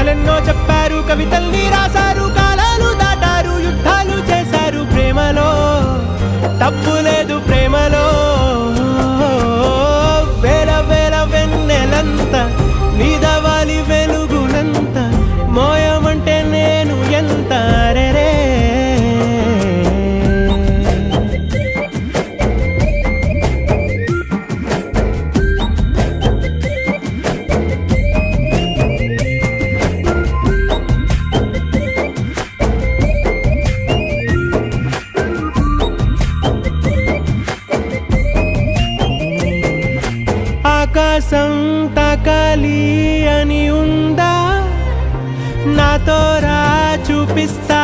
కథలెన్నో చెప్పారు, కవితల్ని రాశారు, కాలాలు దాటారు, యుద్ధాలు చేశారు. ప్రేమలో తప్పు లేదు, ప్రేమలో వేల వేల వెన్నెలంత నీదవాలి వెలుగునంత మోయమంటే నేను ఎంత రే. ఆకాశం తాకాలి అని ఉందా, నాతో రా చూపిస్తా